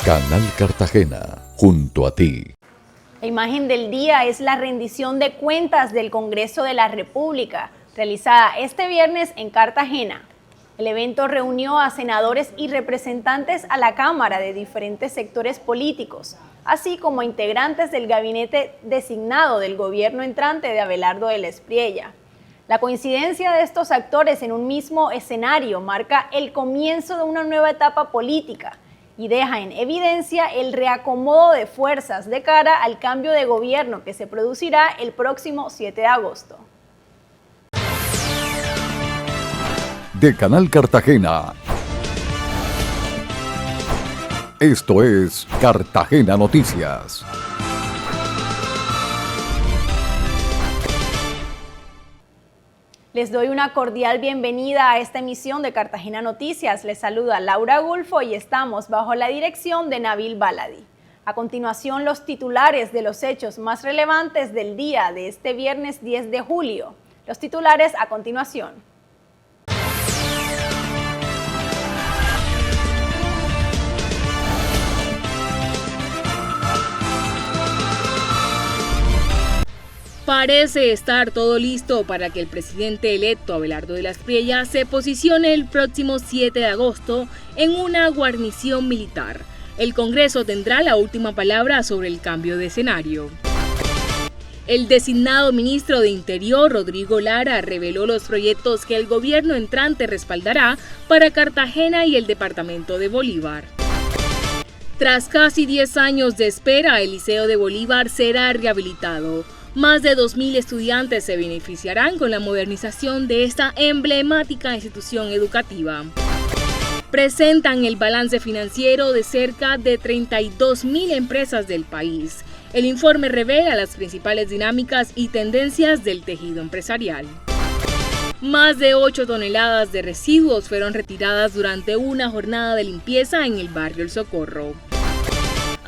Canal Cartagena, junto a ti. La imagen del día es la rendición de cuentas del Congreso de la República, realizada este viernes en Cartagena. El evento reunió a senadores y representantes a la Cámara de diferentes sectores políticos, así como a integrantes del gabinete designado del gobierno entrante de Abelardo del Espriella. La coincidencia de estos actores en un mismo escenario marca el comienzo de una nueva etapa política y deja en evidencia el reacomodo de fuerzas de cara al cambio de gobierno que se producirá el próximo 7 de agosto. De Canal Cartagena. Esto es Cartagena Noticias. Les doy una cordial bienvenida a esta emisión de Cartagena Noticias. Les saluda Laura Gulfo y estamos bajo la dirección de Nabil Baladi. A continuación, los titulares de los hechos más relevantes del día de este viernes 10 de julio. Los titulares a continuación. Parece estar todo listo para que el presidente electo Abelardo del Espriella se posicione el próximo 7 de agosto en una guarnición militar. El Congreso tendrá la última palabra sobre el cambio de escenario. El designado ministro de Interior, Rodrigo Lara, reveló los proyectos que el gobierno entrante respaldará para Cartagena y el departamento de Bolívar. Tras casi 10 años de espera, el Liceo de Bolívar será rehabilitado. Más de 2.000 estudiantes se beneficiarán con la modernización de esta emblemática institución educativa. Presentan el balance financiero de cerca de 32.000 empresas del país. El informe revela las principales dinámicas y tendencias del tejido empresarial. Más de 8 toneladas de residuos fueron retiradas durante una jornada de limpieza en el barrio El Socorro.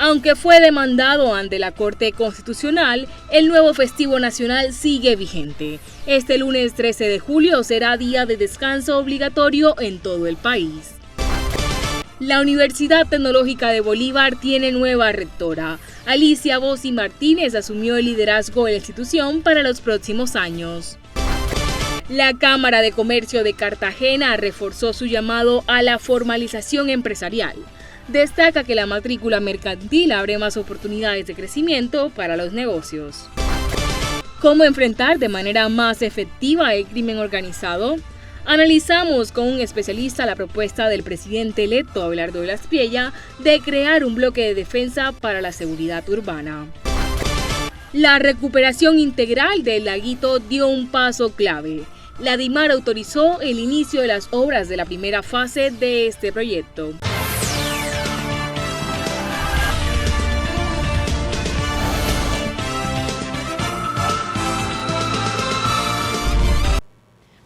Aunque fue demandado ante la Corte Constitucional, el nuevo festivo nacional sigue vigente. Este lunes 13 de julio será día de descanso obligatorio en todo el país. La Universidad Tecnológica de Bolívar tiene nueva rectora. Alicia Bossi Martínez asumió el liderazgo de la institución para los próximos años. La Cámara de Comercio de Cartagena reforzó su llamado a la formalización empresarial. Destaca que la matrícula mercantil abre más oportunidades de crecimiento para los negocios. ¿Cómo enfrentar de manera más efectiva el crimen organizado? Analizamos con un especialista la propuesta del presidente electo Abelardo del Espriella de crear un bloque de defensa para la seguridad urbana. La recuperación integral del laguito dio un paso clave. La DIMAR autorizó el inicio de las obras de la primera fase de este proyecto.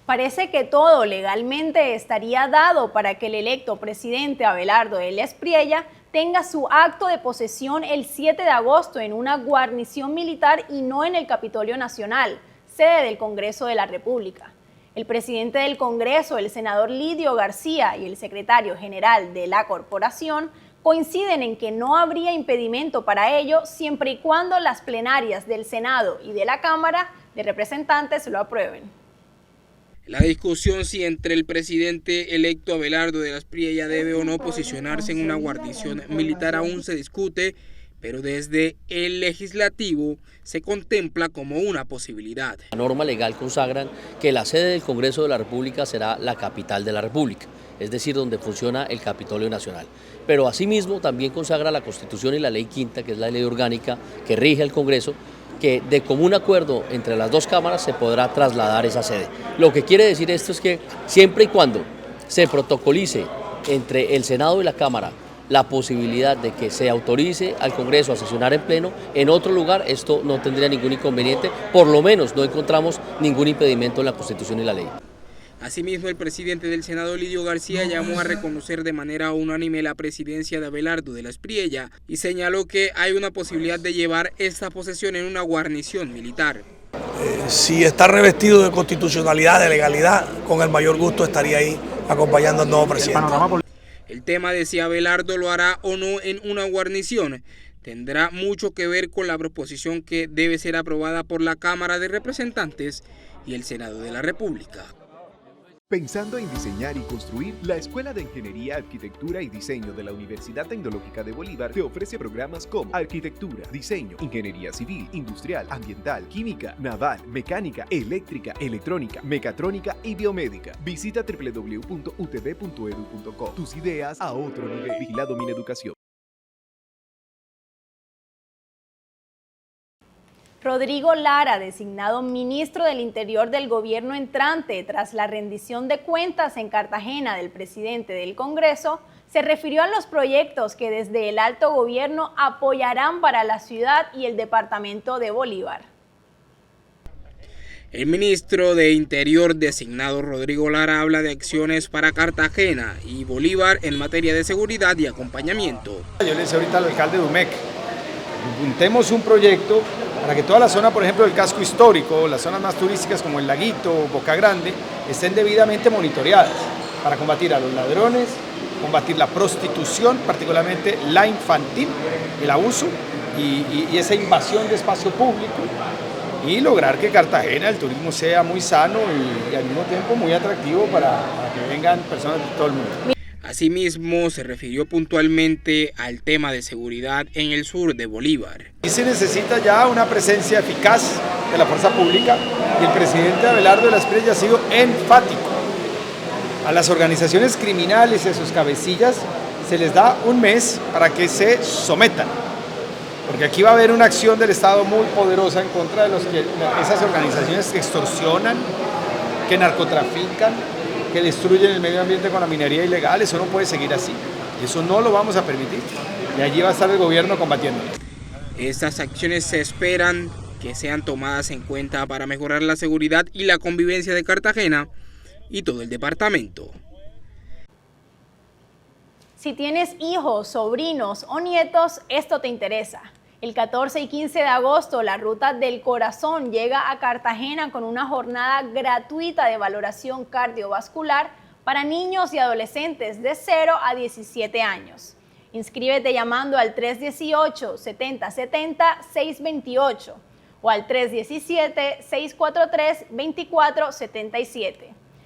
Parece que todo legalmente estaría dado para que el electo presidente Abelardo del Espriella tenga su acto de posesión el 7 de agosto en una guarnición militar y no en el Capitolio Nacional, sede del Congreso de la República. El presidente del Congreso, el senador Lidio García, y el secretario general de la corporación coinciden en que no habría impedimento para ello siempre y cuando las plenarias del Senado y de la Cámara de Representantes lo aprueben. La discusión si entre el presidente electo Abelardo del Espriella debe o no posicionarse en una guarnición militar aún se discute, pero desde el legislativo se contempla como una posibilidad. La norma legal consagra que la sede del Congreso de la República será la capital de la República, es decir, donde funciona el Capitolio Nacional. Pero asimismo también consagra la Constitución y la Ley Quinta, que es la ley orgánica que rige al Congreso, que de común acuerdo entre las dos cámaras se podrá trasladar esa sede. Lo que quiere decir esto es que siempre y cuando se protocolice entre el Senado y la Cámara la posibilidad de que se autorice al Congreso a sesionar en pleno en otro lugar, esto no tendría ningún inconveniente, por lo menos no encontramos ningún impedimento en la Constitución y la ley. Asimismo, el presidente del Senado, Lidio García, llamó a reconocer de manera unánime la presidencia de Abelardo del Espriella y señaló que hay una posibilidad de llevar esta posesión en una guarnición militar. Si está revestido de constitucionalidad, de legalidad, con el mayor gusto estaría ahí acompañando al nuevo presidente. El tema de si Abelardo lo hará o no en una guarnición tendrá mucho que ver con la proposición que debe ser aprobada por la Cámara de Representantes y el Senado de la República. Pensando en diseñar y construir, la Escuela de Ingeniería, Arquitectura y Diseño de la Universidad Tecnológica de Bolívar te ofrece programas como Arquitectura, Diseño, Ingeniería Civil, Industrial, Ambiental, Química, Naval, Mecánica, Eléctrica, Electrónica, Mecatrónica y Biomédica. Visita www.utb.edu.co. Tus ideas a otro nivel. Vigilado Mineducación. Rodrigo Lara, designado ministro del Interior del gobierno entrante tras la rendición de cuentas en Cartagena del presidente del Congreso, se refirió a los proyectos que desde el alto gobierno apoyarán para la ciudad y el departamento de Bolívar. El ministro de Interior designado Rodrigo Lara habla de acciones para Cartagena y Bolívar en materia de seguridad y acompañamiento. Yo le decía ahorita al alcalde de UMEC, juntemos un proyecto para que toda la zona, por ejemplo, del casco histórico, las zonas más turísticas como el Laguito, Boca Grande, estén debidamente monitoreadas para combatir a los ladrones, combatir la prostitución, particularmente la infantil, el abuso y esa invasión de espacio público, y lograr que Cartagena, el turismo sea muy sano y al mismo tiempo muy atractivo para que vengan personas de todo el mundo. Asimismo, se refirió puntualmente al tema de seguridad en el sur de Bolívar. Y se necesita ya una presencia eficaz de la fuerza pública y el presidente Abelardo de las Espriella ha sido enfático. A las organizaciones criminales y a sus cabecillas se les da un mes para que se sometan, porque aquí va a haber una acción del Estado muy poderosa en contra de esas organizaciones que extorsionan, que narcotrafican, que destruyen el medio ambiente con la minería ilegal. Eso no puede seguir así. Eso no lo vamos a permitir. Y allí va a estar el gobierno combatiéndolo. Estas acciones se esperan que sean tomadas en cuenta para mejorar la seguridad y la convivencia de Cartagena y todo el departamento. Si tienes hijos, sobrinos o nietos, esto te interesa. El 14 y 15 de agosto, la Ruta del Corazón llega a Cartagena con una jornada gratuita de valoración cardiovascular para niños y adolescentes de 0 a 17 años. Inscríbete llamando al 318-7070-628 o al 317-643-2477.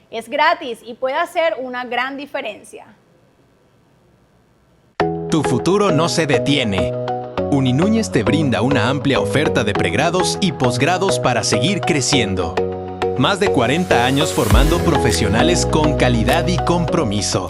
Es gratis y puede hacer una gran diferencia. Tu futuro no se detiene. Uninúñez te brinda una amplia oferta de pregrados y posgrados para seguir creciendo. Más de 40 años formando profesionales con calidad y compromiso.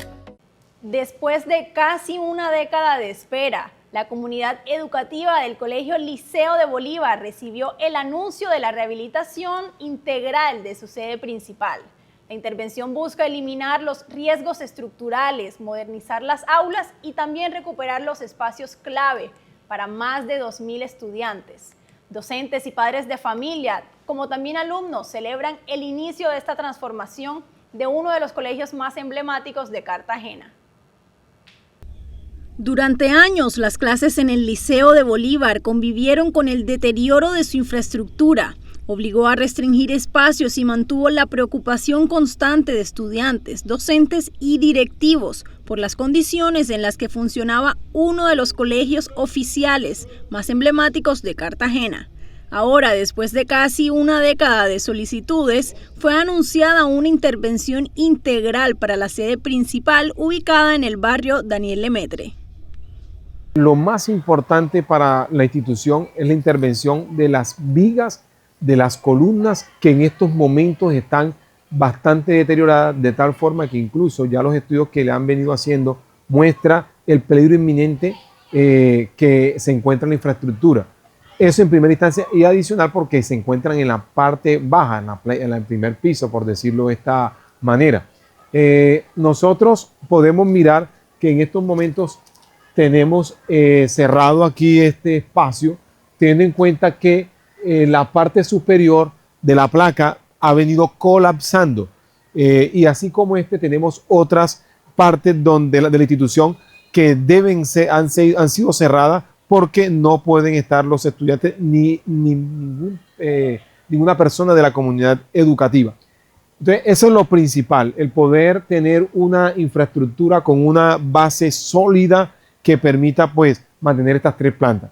Después de casi una década de espera, la comunidad educativa del Colegio Liceo de Bolívar recibió el anuncio de la rehabilitación integral de su sede principal. La intervención busca eliminar los riesgos estructurales, modernizar las aulas y también recuperar los espacios clave para más de 2.000 estudiantes. Docentes y padres de familia, como también alumnos, celebran el inicio de esta transformación de uno de los colegios más emblemáticos de Cartagena. Durante años, las clases en el Liceo de Bolívar convivieron con el deterioro de su infraestructura, obligó a restringir espacios y mantuvo la preocupación constante de estudiantes, docentes y directivos por las condiciones en las que funcionaba uno de los colegios oficiales más emblemáticos de Cartagena. Ahora, después de casi una década de solicitudes, fue anunciada una intervención integral para la sede principal ubicada en el barrio Daniel Lemaitre. Lo más importante para la institución es la intervención de las vigas, de las columnas que en estos momentos están bastante deterioradas, de tal forma que incluso ya los estudios que le han venido haciendo muestra el peligro inminente que se encuentra en la infraestructura. Eso en primera instancia, y adicional porque se encuentran en la parte baja, en el primer piso, por decirlo de esta manera. Nosotros podemos mirar que en estos momentos tenemos cerrado aquí este espacio, teniendo en cuenta que la parte superior de la placa ha venido colapsando y así como tenemos otras partes de la institución que han sido cerradas porque no pueden estar los estudiantes ni ninguna persona de la comunidad educativa. Entonces, eso es lo principal, el poder tener una infraestructura con una base sólida que permita pues mantener estas 3 plantas.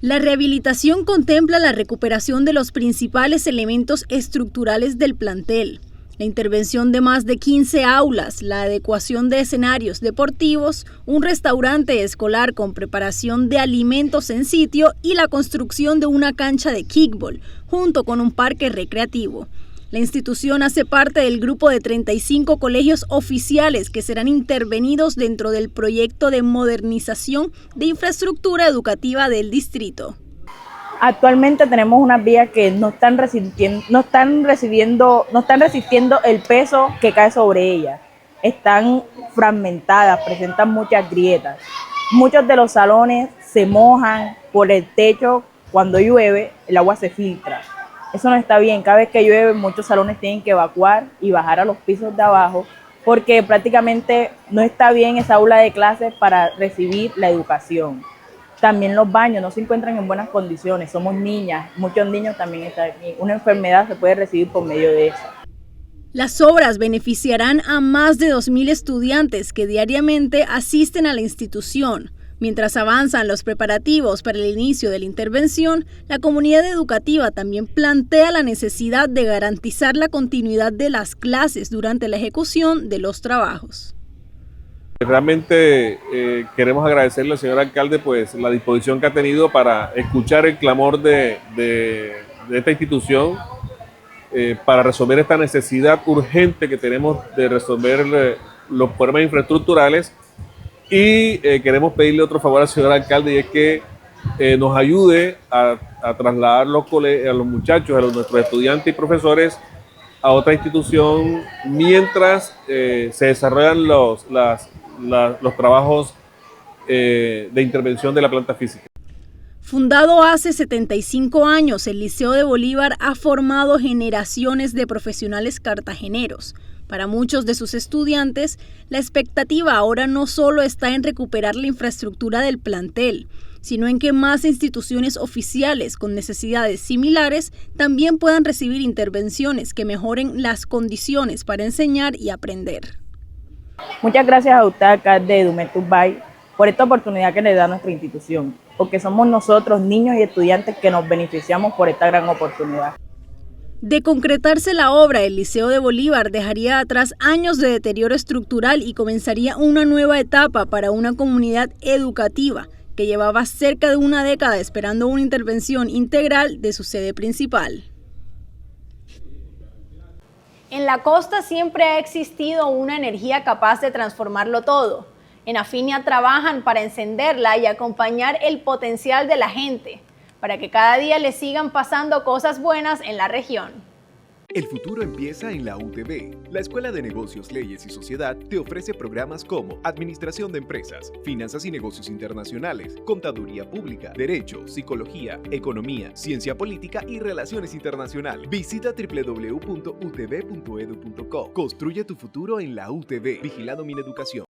La rehabilitación contempla la recuperación de los principales elementos estructurales del plantel, la intervención de más de 15 aulas, la adecuación de escenarios deportivos, un restaurante escolar con preparación de alimentos en sitio y la construcción de una cancha de kickball, junto con un parque recreativo. La institución hace parte del grupo de 35 colegios oficiales que serán intervenidos dentro del proyecto de modernización de infraestructura educativa del distrito. Actualmente tenemos unas vías que no están resistiendo el peso que cae sobre ellas. Están fragmentadas, presentan muchas grietas. Muchos de los salones se mojan por el techo. Cuando llueve, el agua se filtra. Eso no está bien. Cada vez que llueve, muchos salones tienen que evacuar y bajar a los pisos de abajo porque prácticamente no está bien esa aula de clases para recibir la educación. También los baños no se encuentran en buenas condiciones. Somos niñas, muchos niños también están aquí. Una enfermedad se puede recibir por medio de eso. Las obras beneficiarán a más de 2.000 estudiantes que diariamente asisten a la institución. Mientras avanzan los preparativos para el inicio de la intervención, la comunidad educativa también plantea la necesidad de garantizar la continuidad de las clases durante la ejecución de los trabajos. Realmente queremos agradecerle al señor alcalde pues la disposición que ha tenido para escuchar el clamor de esta institución para resolver esta necesidad urgente que tenemos de resolver los problemas infraestructurales. Y queremos pedirle otro favor al señor alcalde, y es que nos ayude a trasladar a los muchachos, nuestros estudiantes y profesores a otra institución mientras se desarrollan los trabajos de intervención de la planta física. Fundado hace 75 años, el Liceo de Bolívar ha formado generaciones de profesionales cartageneros. Para muchos de sus estudiantes, la expectativa ahora no solo está en recuperar la infraestructura del plantel, sino en que más instituciones oficiales con necesidades similares también puedan recibir intervenciones que mejoren las condiciones para enseñar y aprender. Muchas gracias a usted, alcalde de Dumet Turbay, por esta oportunidad que le da nuestra institución, porque somos nosotros, niños y estudiantes, que nos beneficiamos por esta gran oportunidad. De concretarse la obra, el Liceo de Bolívar dejaría atrás años de deterioro estructural y comenzaría una nueva etapa para una comunidad educativa que llevaba cerca de una década esperando una intervención integral de su sede principal. En la costa siempre ha existido una energía capaz de transformarlo todo. En Afinia trabajan para encenderla y acompañar el potencial de la gente, para que cada día le sigan pasando cosas buenas en la región. El futuro empieza en la UTB. La Escuela de Negocios, Leyes y Sociedad te ofrece programas como Administración de Empresas, Finanzas y Negocios Internacionales, Contaduría Pública, Derecho, Psicología, Economía, Ciencia Política y Relaciones Internacionales. Visita www.utb.edu.co. Construye tu futuro en la UTB. Vigilado Mineducación.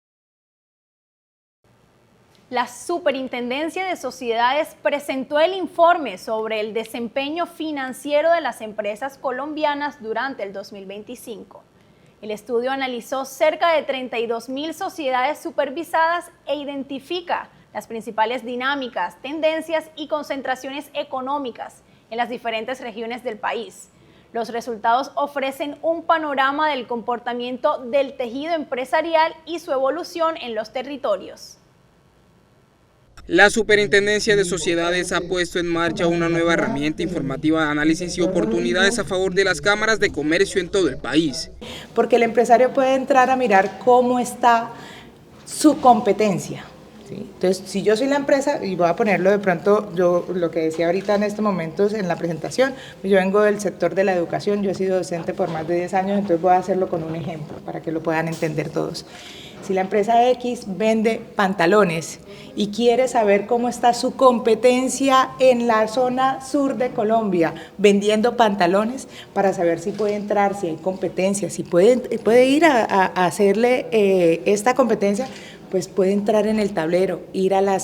La Superintendencia de Sociedades presentó el informe sobre el desempeño financiero de las empresas colombianas durante el 2025. El estudio analizó cerca de 32.000 sociedades supervisadas e identifica las principales dinámicas, tendencias y concentraciones económicas en las diferentes regiones del país. Los resultados ofrecen un panorama del comportamiento del tejido empresarial y su evolución en los territorios. La Superintendencia de Sociedades ha puesto en marcha una nueva herramienta informativa de análisis y oportunidades a favor de las cámaras de comercio en todo el país. Porque el empresario puede entrar a mirar cómo está su competencia. ¿Sí? Entonces, si yo soy la empresa, y voy a ponerlo de pronto, yo lo que decía ahorita en estos momentos en la presentación, yo vengo del sector de la educación, yo he sido docente por más de 10 años, entonces voy a hacerlo con un ejemplo para que lo puedan entender todos. Si la empresa X vende pantalones y quiere saber cómo está su competencia en la zona sur de Colombia vendiendo pantalones, para saber si puede entrar, si hay competencia, si puede ir a hacerle esta competencia, pues puede entrar en el tablero, ir al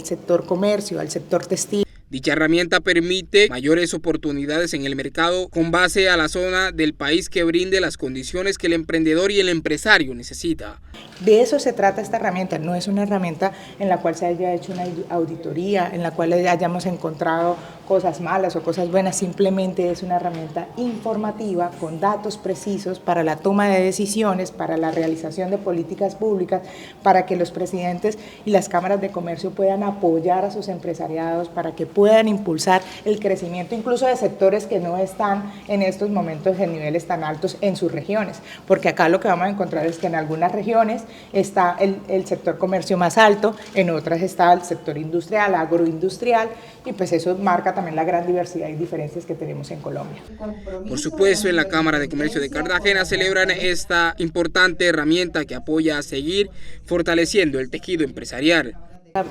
sector comercio, al sector textil. Dicha herramienta permite mayores oportunidades en el mercado con base a la zona del país que brinde las condiciones que el emprendedor y el empresario necesita. De eso se trata esta herramienta, no es una herramienta en la cual se haya hecho una auditoría, en la cual hayamos encontrado cosas malas o cosas buenas, simplemente es una herramienta informativa con datos precisos para la toma de decisiones, para la realización de políticas públicas, para que los presidentes y las cámaras de comercio puedan apoyar a sus empresariados, para que puedan impulsar el crecimiento incluso de sectores que no están en estos momentos en niveles tan altos en sus regiones, porque acá lo que vamos a encontrar es que en algunas regiones está el sector comercio más alto, en otras está el sector industrial, agroindustrial, y pues eso marca también la gran diversidad y diferencias que tenemos en Colombia. Por supuesto, en la Cámara de Comercio de Cartagena celebran esta importante herramienta que apoya a seguir fortaleciendo el tejido empresarial.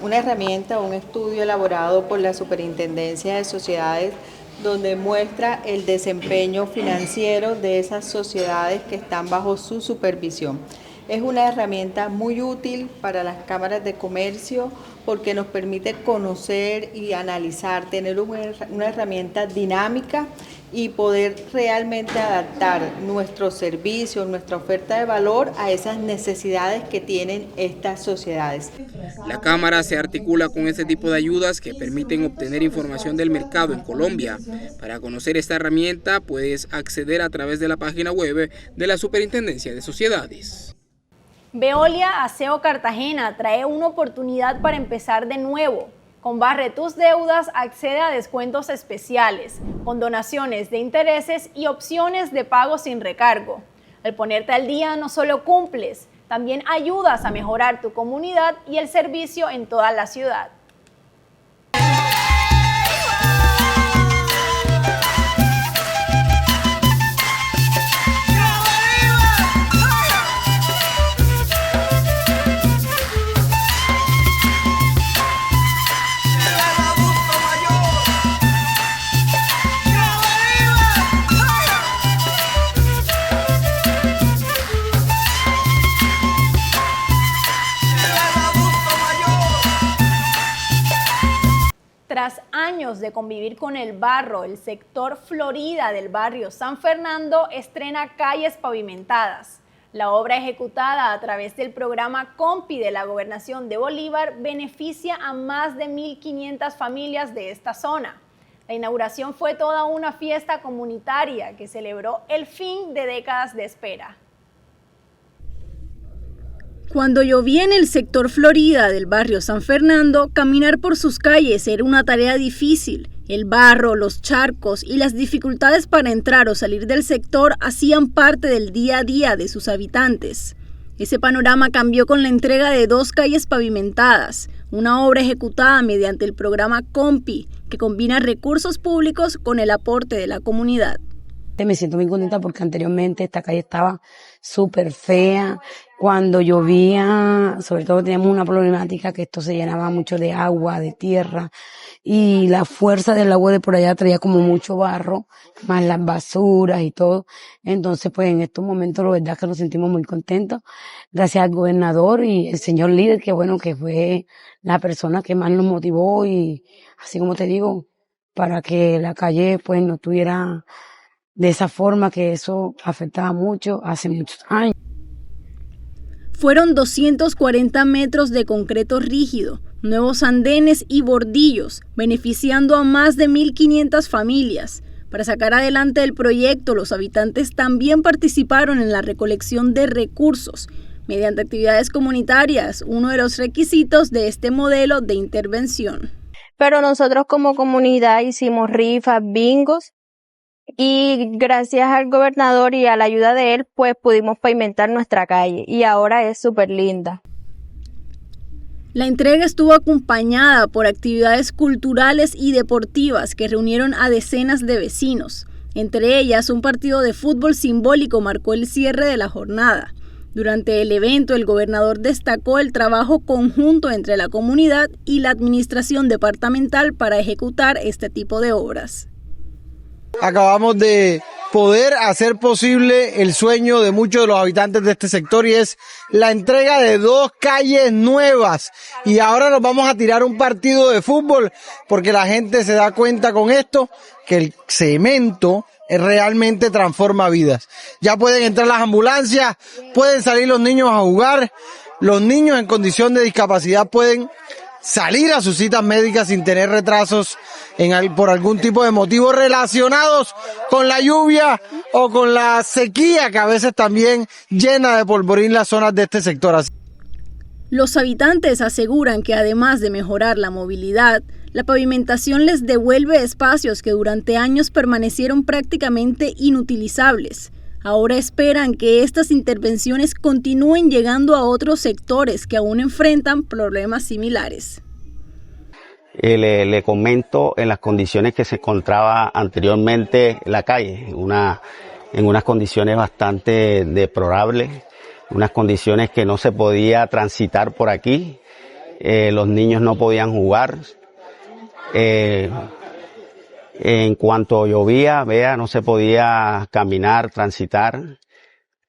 Una herramienta, un estudio elaborado por la Superintendencia de Sociedades donde muestra el desempeño financiero de esas sociedades que están bajo su supervisión. Es una herramienta muy útil para las cámaras de comercio porque nos permite conocer y analizar, tener una herramienta dinámica y poder realmente adaptar nuestro servicio, nuestra oferta de valor a esas necesidades que tienen estas sociedades. La Cámara se articula con este tipo de ayudas que permiten obtener información del mercado en Colombia. Para conocer esta herramienta puedes acceder a través de la página web de la Superintendencia de Sociedades. Veolia Aseo Cartagena trae una oportunidad para empezar de nuevo. Con Barre tus deudas, accede a descuentos especiales, con donaciones de intereses y opciones de pago sin recargo. Al ponerte al día no solo cumples, también ayudas a mejorar tu comunidad y el servicio en toda la ciudad. Tras años de convivir con el barro, el sector Florida del barrio San Fernando estrena calles pavimentadas. La obra ejecutada a través del programa COMPI de la Gobernación de Bolívar beneficia a más de 1.500 familias de esta zona. La inauguración fue toda una fiesta comunitaria que celebró el fin de décadas de espera. Cuando llovía en el sector Florida del barrio San Fernando, caminar por sus calles era una tarea difícil. El barro, los charcos y las dificultades para entrar o salir del sector hacían parte del día a día de sus habitantes. Ese panorama cambió con la entrega de 2 calles pavimentadas, una obra ejecutada mediante el programa COMPI, que combina recursos públicos con el aporte de la comunidad. Me siento muy contenta porque anteriormente esta calle estaba súper fea. Cuando llovía, sobre todo teníamos una problemática que esto se llenaba mucho de agua, de tierra, y la fuerza del agua de por allá traía como mucho barro, más las basuras y todo. Entonces, pues en estos momentos, la verdad es que nos sentimos muy contentos. Gracias al gobernador y el señor líder, que bueno, que fue la persona que más nos motivó y, así como te digo, para que la calle pues no tuviera de esa forma, que eso afectaba mucho hace muchos años. Fueron 240 metros de concreto rígido, nuevos andenes y bordillos, beneficiando a más de 1.500 familias. Para sacar adelante el proyecto, los habitantes también participaron en la recolección de recursos, mediante actividades comunitarias, uno de los requisitos de este modelo de intervención. Pero nosotros como comunidad hicimos rifas, bingos, y gracias al gobernador y a la ayuda de él, pues pudimos pavimentar nuestra calle y ahora es súper linda. La entrega estuvo acompañada por actividades culturales y deportivas que reunieron a decenas de vecinos. Entre ellas, un partido de fútbol simbólico marcó el cierre de la jornada. Durante el evento, el gobernador destacó el trabajo conjunto entre la comunidad y la administración departamental para ejecutar este tipo de obras. Acabamos de poder hacer posible el sueño de muchos de los habitantes de este sector y es la entrega de 2 calles nuevas. Y ahora nos vamos a tirar un partido de fútbol porque la gente se da cuenta con esto que el cemento realmente transforma vidas. Ya pueden entrar las ambulancias, pueden salir los niños a jugar, los niños en condición de discapacidad pueden salir a sus citas médicas sin tener retrasos por algún tipo de motivos relacionados con la lluvia o con la sequía que a veces también llena de polvorín las zonas de este sector. Los habitantes aseguran que además de mejorar la movilidad, la pavimentación les devuelve espacios que durante años permanecieron prácticamente inutilizables. Ahora esperan que estas intervenciones continúen llegando a otros sectores que aún enfrentan problemas similares. Le comento en las condiciones que se encontraba anteriormente la calle, en unas condiciones bastante deplorables, unas condiciones que no se podía transitar por aquí, los niños no podían jugar. En cuanto llovía, no se podía caminar, transitar.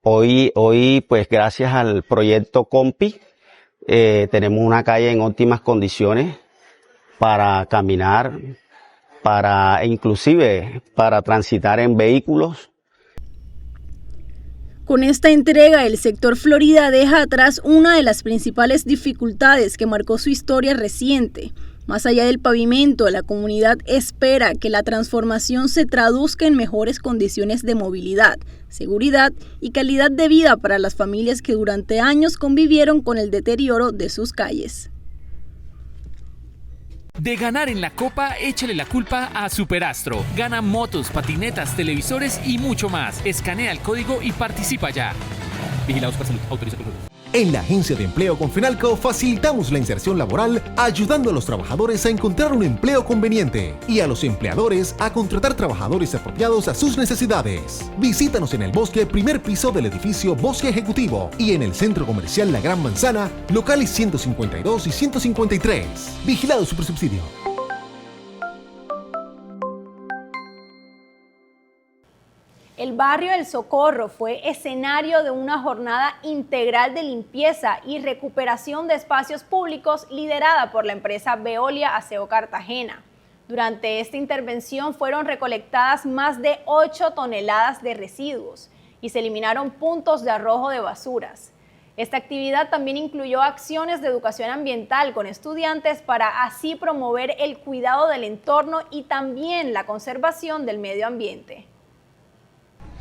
Hoy pues gracias al proyecto Compi, tenemos una calle en óptimas condiciones para caminar, inclusive para transitar en vehículos. Con esta entrega, el sector Florida deja atrás una de las principales dificultades que marcó su historia reciente. Más allá del pavimento, la comunidad espera que la transformación se traduzca en mejores condiciones de movilidad, seguridad y calidad de vida para las familias que durante años convivieron con el deterioro de sus calles. De ganar en la Copa, échale la culpa a Superastro. Gana motos, patinetas, televisores y mucho más. Escanea el código y participa ya. Vigilados por Salud. Autoriza con juego. En la Agencia de Empleo Confenalco facilitamos la inserción laboral ayudando a los trabajadores a encontrar un empleo conveniente y a los empleadores a contratar trabajadores apropiados a sus necesidades. Visítanos en el Bosque, primer piso del edificio Bosque Ejecutivo y en el Centro Comercial La Gran Manzana, locales 152 y 153. Vigilado Supersubsidio. El barrio El Socorro fue escenario de una jornada integral de limpieza y recuperación de espacios públicos liderada por la empresa Veolia Aseo Cartagena. Durante esta intervención fueron recolectadas más de 8 toneladas de residuos y se eliminaron puntos de arrojo de basuras. Esta actividad también incluyó acciones de educación ambiental con estudiantes para así promover el cuidado del entorno y también la conservación del medio ambiente.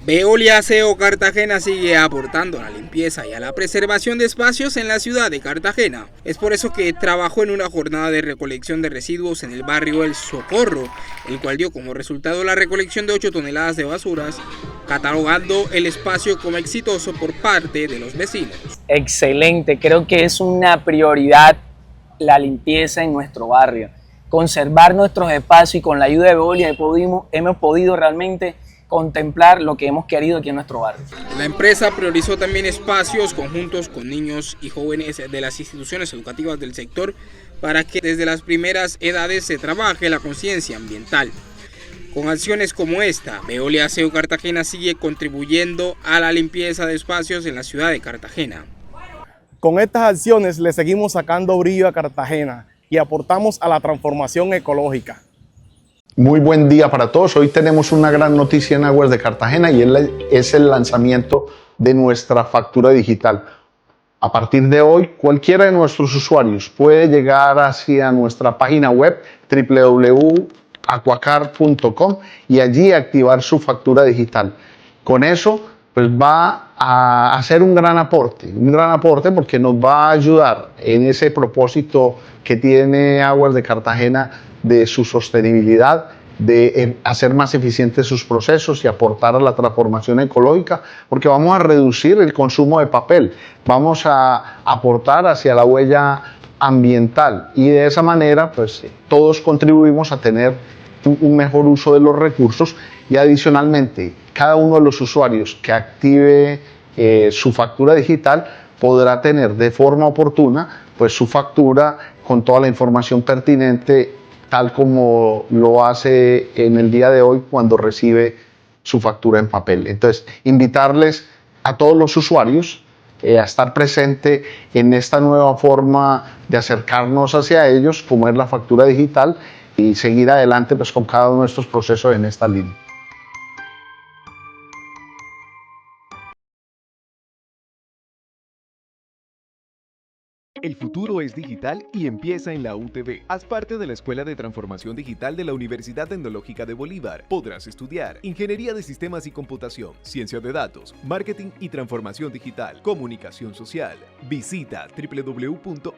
Veolia Aseo Cartagena sigue aportando a la limpieza y a la preservación de espacios en la ciudad de Cartagena. Es por eso que trabajó en una jornada de recolección de residuos en el barrio El Socorro, el cual dio como resultado la recolección de 8 toneladas de basuras, catalogando el espacio como exitoso por parte de los vecinos. Excelente, creo que es una prioridad la limpieza en nuestro barrio. Conservar nuestros espacios y con la ayuda de Veolia hemos podido realmente contemplar lo que hemos querido aquí en nuestro barrio. La empresa priorizó también espacios conjuntos con niños y jóvenes de las instituciones educativas del sector para que desde las primeras edades se trabaje la conciencia ambiental. Con acciones como esta, Veolia Aseo Cartagena sigue contribuyendo a la limpieza de espacios en la ciudad de Cartagena. Con estas acciones le seguimos sacando brillo a Cartagena y aportamos a la transformación ecológica. Muy buen día para todos. Hoy tenemos una gran noticia en Aguas de Cartagena y es el lanzamiento de nuestra factura digital. A partir de hoy, cualquiera de nuestros usuarios puede llegar hacia nuestra página web www.aquacar.com y allí activar su factura digital. Con eso, pues va a hacer un gran aporte porque nos va a ayudar en ese propósito que tiene Aguas de Cartagena de su sostenibilidad, de hacer más eficientes sus procesos y aportar a la transformación ecológica, porque vamos a reducir el consumo de papel, vamos a aportar hacia la huella ambiental y de esa manera pues todos contribuimos a tener un mejor uso de los recursos y adicionalmente cada uno de los usuarios que active su factura digital podrá tener de forma oportuna pues su factura con toda la información pertinente tal como lo hace en el día de hoy cuando recibe su factura en papel. Entonces, invitarles a todos los usuarios a estar presente en esta nueva forma de acercarnos hacia ellos, como es la factura digital, y seguir adelante pues, con cada uno de nuestros procesos en esta línea. El futuro es digital y empieza en la UTB. Haz parte de la Escuela de Transformación Digital de la Universidad Tecnológica de Bolívar. Podrás estudiar Ingeniería de Sistemas y Computación, Ciencia de Datos, Marketing y Transformación Digital, Comunicación Social. Visita www.utb.edu.co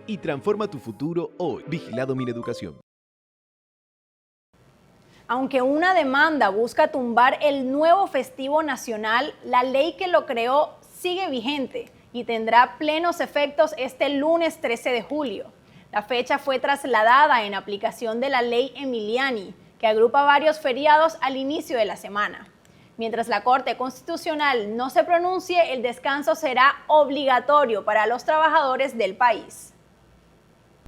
y transforma tu futuro hoy. Vigilado Mineducación. Aunque una demanda busca tumbar el nuevo festivo nacional, la ley que lo creó sigue vigente y tendrá plenos efectos este lunes 13 de julio. La fecha fue trasladada en aplicación de la ley Emiliani, que agrupa varios feriados al inicio de la semana. Mientras la Corte Constitucional no se pronuncie, el descanso será obligatorio para los trabajadores del país.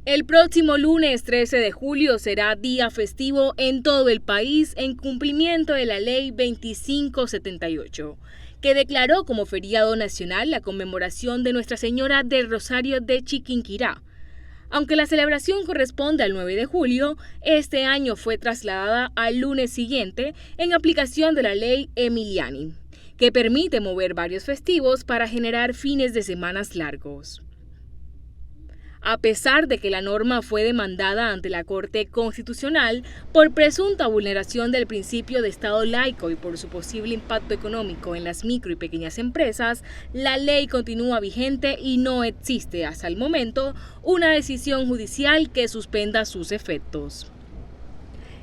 El próximo lunes 13 de julio será día festivo en todo el país en cumplimiento de la Ley 2578, que declaró como feriado nacional la conmemoración de Nuestra Señora del Rosario de Chiquinquirá. Aunque la celebración corresponde al 9 de julio, este año fue trasladada al lunes siguiente en aplicación de la Ley Emiliani, que permite mover varios festivos para generar fines de semanas largos. A pesar de que la norma fue demandada ante la Corte Constitucional por presunta vulneración del principio de Estado laico y por su posible impacto económico en las micro y pequeñas empresas, la ley continúa vigente y no existe hasta el momento una decisión judicial que suspenda sus efectos.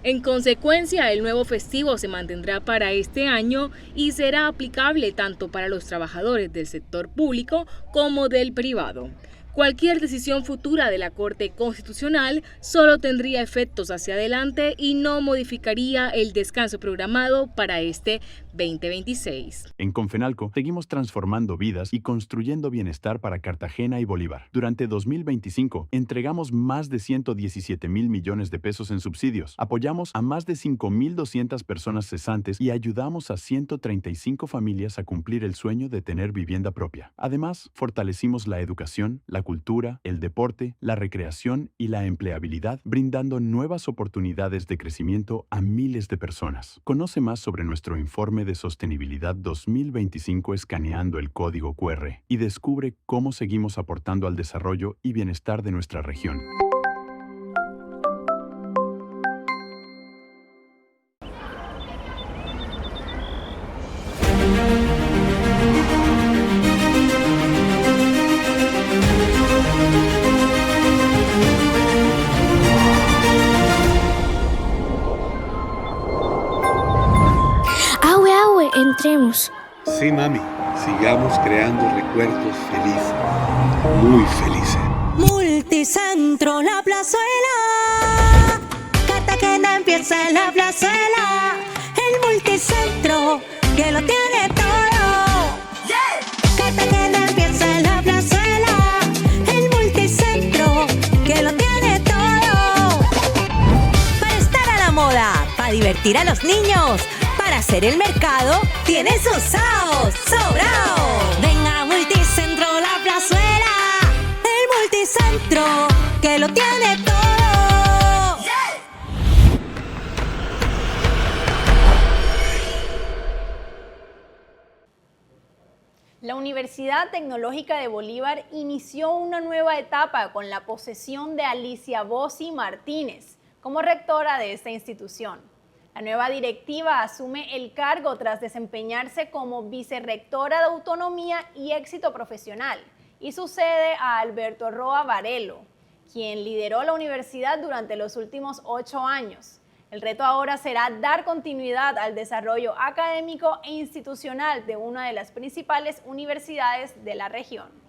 En consecuencia, el nuevo festivo se mantendrá para este año y será aplicable tanto para los trabajadores del sector público como del privado. Cualquier decisión futura de la Corte Constitucional solo tendría efectos hacia adelante y no modificaría el descanso programado para este 2026. En Confenalco seguimos transformando vidas y construyendo bienestar para Cartagena y Bolívar. Durante 2025 entregamos más de 117.000 millones de pesos en subsidios, apoyamos a más de 5.200 personas cesantes y ayudamos a 135 familias a cumplir el sueño de tener vivienda propia. Además, fortalecimos la educación, la cultura, el deporte, la recreación y la empleabilidad, brindando nuevas oportunidades de crecimiento a miles de personas. Conoce más sobre nuestro informe de sostenibilidad 2025 escaneando el código QR y descubre cómo seguimos aportando al desarrollo y bienestar de nuestra región. Entremos. Sí, mami. Sigamos creando recuerdos felices. Muy felices. Multicentro La Plazuela. Cartagena empieza en La Plazuela. El multicentro que lo tiene todo. Cartagena empieza en La Plazuela. El multicentro que lo tiene todo. Para estar a la moda, para divertir a los niños. Para hacer el mercado, tiene sus SAOs sobrados. Venga, Multicentro La Plazuela, el multicentro que lo tiene todo. La Universidad Tecnológica de Bolívar inició una nueva etapa con la posesión de Alicia Bossi Martínez como rectora de esta institución. La nueva directiva asume el cargo tras desempeñarse como vicerrectora de Autonomía y Éxito Profesional y sucede a Alberto Roa Varelo, quien lideró la universidad durante los últimos 8 años. El reto ahora será dar continuidad al desarrollo académico e institucional de una de las principales universidades de la región.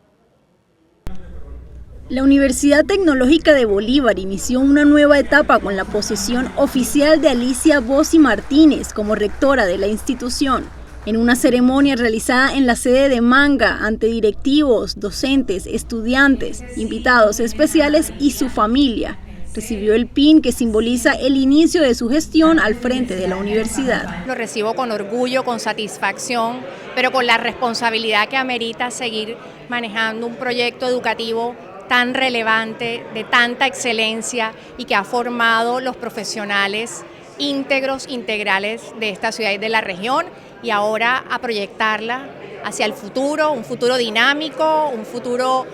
La Universidad Tecnológica de Bolívar inició una nueva etapa con la posesión oficial de Alicia Bossi Martínez como rectora de la institución, en una ceremonia realizada en la sede de Manga ante directivos, docentes, estudiantes, invitados especiales y su familia. recibió el PIN que simboliza el inicio de su gestión al frente de la universidad. Lo recibo con orgullo, con satisfacción, pero con la responsabilidad que amerita seguir manejando un proyecto educativo tan relevante, de tanta excelencia y que ha formado los profesionales íntegros, integrales de esta ciudad y de la región, y ahora a proyectarla hacia el futuro, un futuro dinámico, un futuro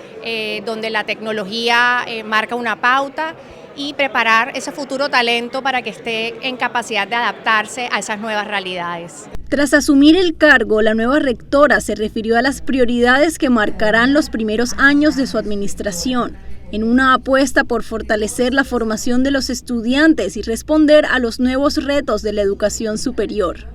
donde la tecnología marca una pauta, y preparar ese futuro talento para que esté en capacidad de adaptarse a esas nuevas realidades. Tras asumir el cargo, la nueva rectora se refirió a las prioridades que marcarán los primeros años de su administración, en una apuesta por fortalecer la formación de los estudiantes y responder a los nuevos retos de la educación superior.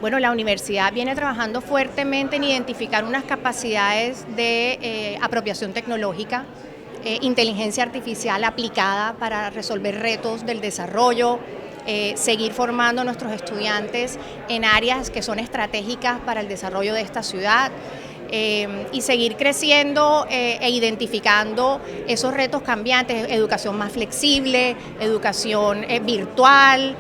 Bueno, la universidad viene trabajando fuertemente en identificar unas capacidades de apropiación tecnológica, inteligencia artificial aplicada para resolver retos del desarrollo, seguir formando a nuestros estudiantes en áreas que son estratégicas para el desarrollo de esta ciudad, y seguir creciendo e identificando esos retos cambiantes, educación más flexible, educación virtual,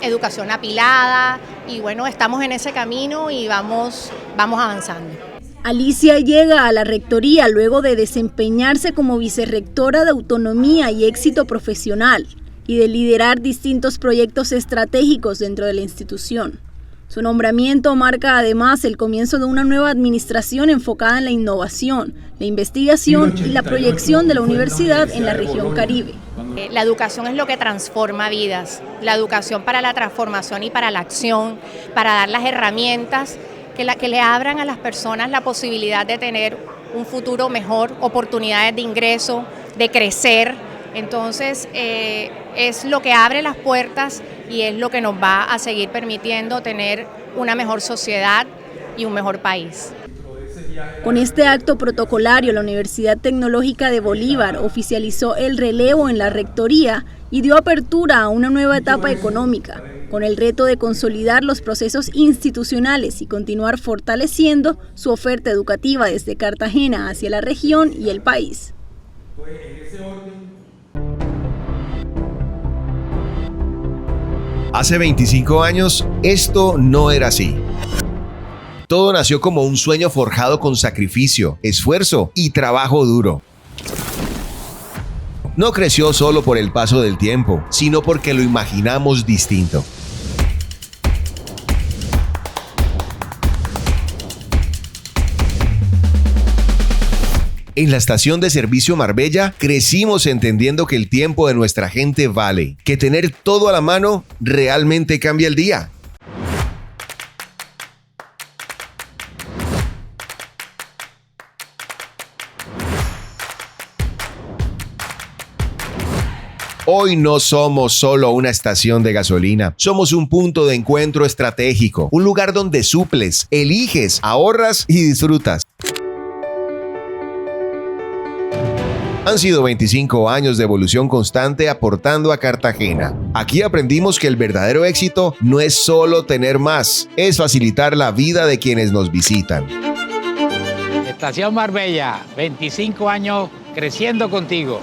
educación apilada, y bueno, estamos en ese camino y vamos avanzando. Alicia llega a la rectoría luego de desempeñarse como vicerrectora de Autonomía y Éxito Profesional y de liderar distintos proyectos estratégicos dentro de la institución. Su nombramiento marca además el comienzo de una nueva administración enfocada en la innovación, la investigación y la proyección de la universidad en la región Caribe. La educación es lo que transforma vidas, la educación para la transformación y para la acción, para dar las herramientas que le abran a las personas la posibilidad de tener un futuro mejor, oportunidades de ingreso, de crecer. Entonces es lo que abre las puertas y es lo que nos va a seguir permitiendo tener una mejor sociedad y un mejor país. Con este acto protocolario, la Universidad Tecnológica de Bolívar oficializó el relevo en la rectoría y dio apertura a una nueva etapa económica, con el reto de consolidar los procesos institucionales y continuar fortaleciendo su oferta educativa desde Cartagena hacia la región y el país. Hace 25 años, esto no era así. Todo nació como un sueño forjado con sacrificio, esfuerzo y trabajo duro. No creció solo por el paso del tiempo, sino porque lo imaginamos distinto. En la estación de servicio Marbella crecimos entendiendo que el tiempo de nuestra gente vale, que tener todo a la mano realmente cambia el día. Hoy no somos solo una estación de gasolina, somos un punto de encuentro estratégico, un lugar donde suples, eliges, ahorras y disfrutas. Han sido 25 años de evolución constante aportando a Cartagena. Aquí aprendimos que el verdadero éxito no es solo tener más, es facilitar la vida de quienes nos visitan. Estación Marbella, 25 años creciendo contigo.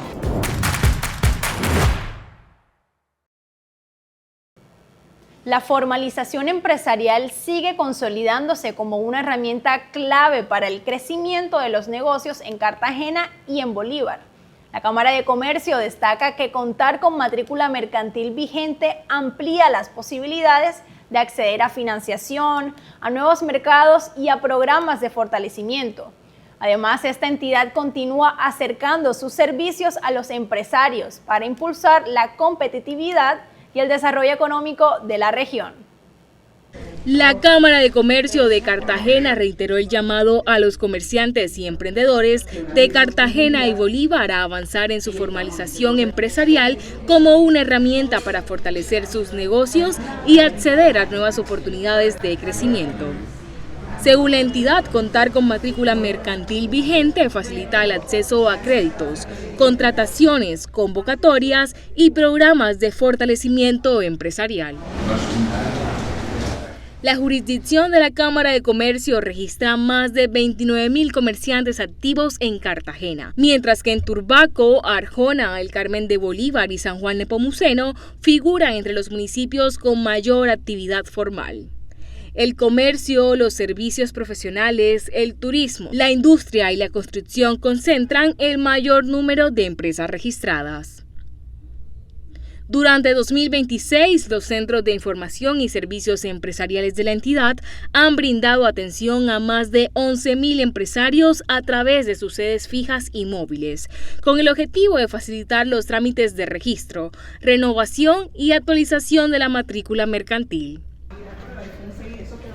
La formalización empresarial sigue consolidándose como una herramienta clave para el crecimiento de los negocios en Cartagena y en Bolívar. La Cámara de Comercio destaca que contar con matrícula mercantil vigente amplía las posibilidades de acceder a financiación, a nuevos mercados y a programas de fortalecimiento. Además, esta entidad continúa acercando sus servicios a los empresarios para impulsar la competitividad y el desarrollo económico de la región. La Cámara de Comercio de Cartagena reiteró el llamado a los comerciantes y emprendedores de Cartagena y Bolívar a avanzar en su formalización empresarial como una herramienta para fortalecer sus negocios y acceder a nuevas oportunidades de crecimiento. Según la entidad, contar con matrícula mercantil vigente facilita el acceso a créditos, contrataciones, convocatorias y programas de fortalecimiento empresarial. La jurisdicción de la Cámara de Comercio registra más de 29.000 comerciantes activos en Cartagena, mientras que en Turbaco, Arjona, El Carmen de Bolívar y San Juan Nepomuceno figuran entre los municipios con mayor actividad formal. El comercio, los servicios profesionales, el turismo, la industria y la construcción concentran el mayor número de empresas registradas. Durante 2026, los Centros de Información y Servicios Empresariales de la entidad han brindado atención a más de 11.000 empresarios a través de sus sedes fijas y móviles, con el objetivo de facilitar los trámites de registro, renovación y actualización de la matrícula mercantil.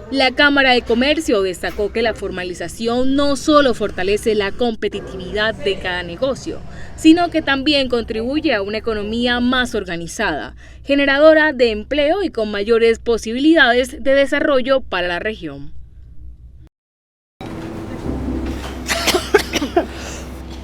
La Cámara de Comercio destacó que la formalización no solo fortalece la competitividad de cada negocio, sino que también contribuye a una economía más organizada, generadora de empleo y con mayores posibilidades de desarrollo para la región.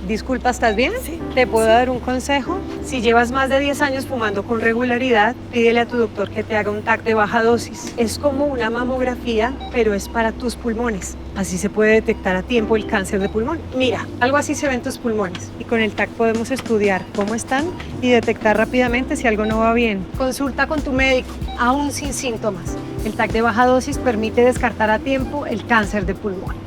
Disculpa, ¿estás bien? Sí. ¿Te puedo dar un consejo? Si llevas más de 10 años fumando con regularidad, pídele a tu doctor que te haga un TAC de baja dosis. Es como una mamografía, pero es para tus pulmones. Así se puede detectar a tiempo el cáncer de pulmón. Mira, algo así se ven tus pulmones. Y con el TAC podemos estudiar cómo están y detectar rápidamente si algo no va bien. Consulta con tu médico, aún sin síntomas. El TAC de baja dosis permite descartar a tiempo el cáncer de pulmón.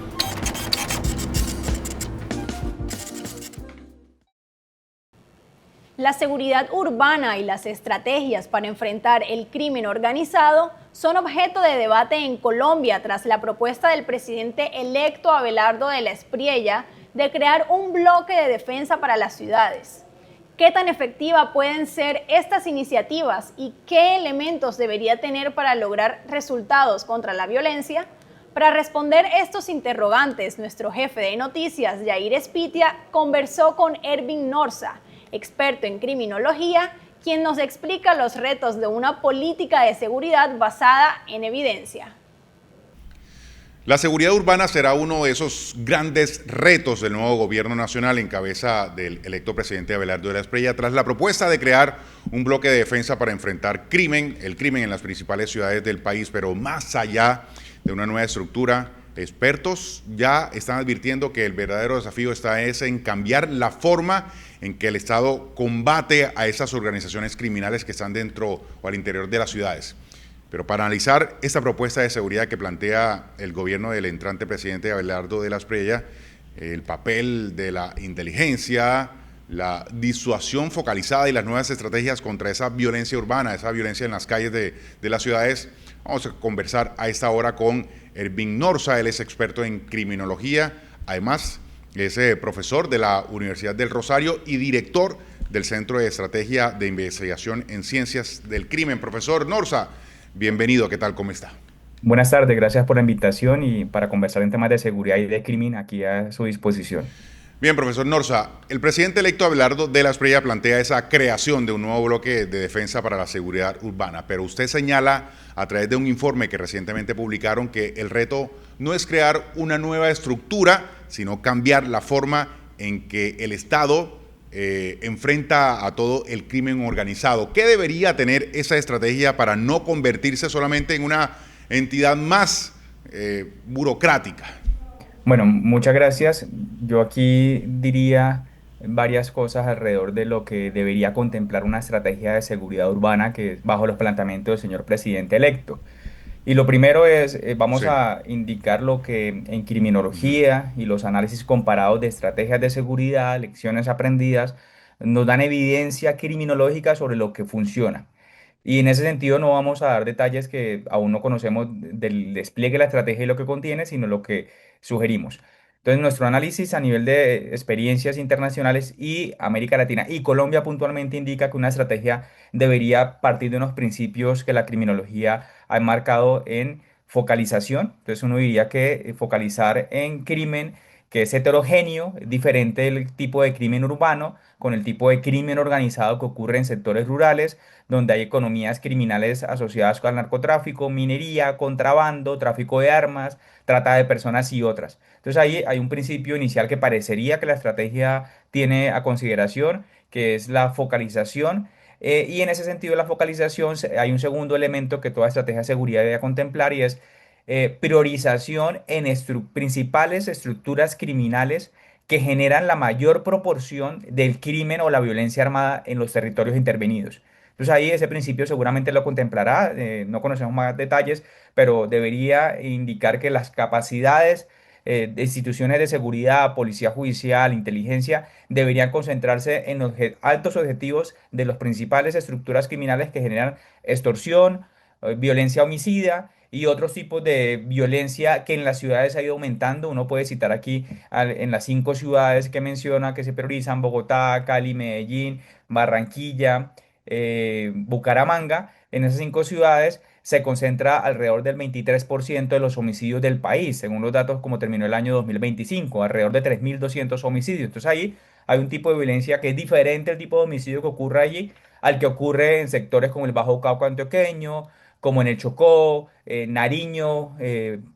La seguridad urbana y las estrategias para enfrentar el crimen organizado son objeto de debate en Colombia tras la propuesta del presidente electo Abelardo de la Espriella de crear un bloque de defensa para las ciudades. ¿Qué tan efectiva pueden ser estas iniciativas y qué elementos debería tener para lograr resultados contra la violencia? Para responder estos interrogantes, nuestro jefe de noticias, Yair Espitia, conversó con Ervin Norza, experto en criminología, quien nos explica los retos de una política de seguridad basada en evidencia. La seguridad urbana será uno de esos grandes retos del nuevo gobierno nacional en cabeza del electo presidente Abelardo de la Espriella, tras la propuesta de crear un bloque de defensa para enfrentar el crimen en las principales ciudades del país, pero más allá de una nueva estructura. Expertos ya están advirtiendo que el verdadero desafío está en cambiar la forma en que el Estado combate a esas organizaciones criminales que están dentro o al interior de las ciudades. Pero para analizar esta propuesta de seguridad que plantea el gobierno del entrante presidente Abelardo de la Espriella, el papel de la inteligencia, la disuasión focalizada y las nuevas estrategias contra esa violencia urbana, esa violencia en las calles de las ciudades, vamos a conversar a esta hora con Ervin Norza. Él es experto en criminología, además es profesor de la Universidad del Rosario y director del Centro de Estrategia de Investigación en Ciencias del Crimen. Profesor Norza, bienvenido, ¿qué tal? ¿Cómo está? Buenas tardes, gracias por la invitación y para conversar en temas de seguridad y de crimen aquí a su disposición. Bien, profesor Norza, el presidente electo Abelardo de la Espriella plantea esa creación de un nuevo bloque de defensa para la seguridad urbana, pero usted señala a través de un informe que recientemente publicaron que el reto no es crear una nueva estructura, sino cambiar la forma en que el Estado enfrenta a todo el crimen organizado. ¿Qué debería tener esa estrategia para no convertirse solamente en una entidad más burocrática? Bueno, muchas gracias. Yo aquí diría varias cosas alrededor de lo que debería contemplar una estrategia de seguridad urbana que es bajo los planteamientos del señor presidente electo. Y lo primero es, vamos a indicar lo que en criminología y los análisis comparados de estrategias de seguridad, lecciones aprendidas, nos dan evidencia criminológica sobre lo que funciona. Y en ese sentido no vamos a dar detalles que aún no conocemos del despliegue de la estrategia y lo que contiene, sino lo que sugerimos. Entonces, nuestro análisis a nivel de experiencias internacionales y América Latina y Colombia puntualmente indica que una estrategia debería partir de unos principios que la criminología ha marcado en focalización. Entonces, uno diría que focalizar en crimen que es heterogéneo, diferente del tipo de crimen urbano, con el tipo de crimen organizado que ocurre en sectores rurales, donde hay economías criminales asociadas con el narcotráfico, minería, contrabando, tráfico de armas, trata de personas y otras. Entonces ahí hay un principio inicial que parecería que la estrategia tiene a consideración, que es la focalización Y en ese sentido de la focalización hay un segundo elemento que toda estrategia de seguridad debe contemplar y es priorización en principales estructuras criminales que generan la mayor proporción del crimen o la violencia armada en los territorios intervenidos. Entonces ahí ese principio seguramente lo contemplará, no conocemos más detalles, pero debería indicar que las capacidades de instituciones de seguridad, policía judicial, inteligencia, deberían concentrarse en los altos objetivos de las principales estructuras criminales que generan extorsión, violencia homicida y otros tipos de violencia que en las ciudades ha ido aumentando. Uno puede citar aquí en las 5 ciudades que menciona que se priorizan: Bogotá, Cali, Medellín, Barranquilla, Bucaramanga. En esas 5 ciudades se concentra alrededor del 23% de los homicidios del país, según los datos como terminó el año 2025, alrededor de 3.200 homicidios. Entonces ahí hay un tipo de violencia que es diferente al tipo de homicidio que ocurre allí al que ocurre en sectores como el Bajo Cauca antioqueño, como en el Chocó, Nariño,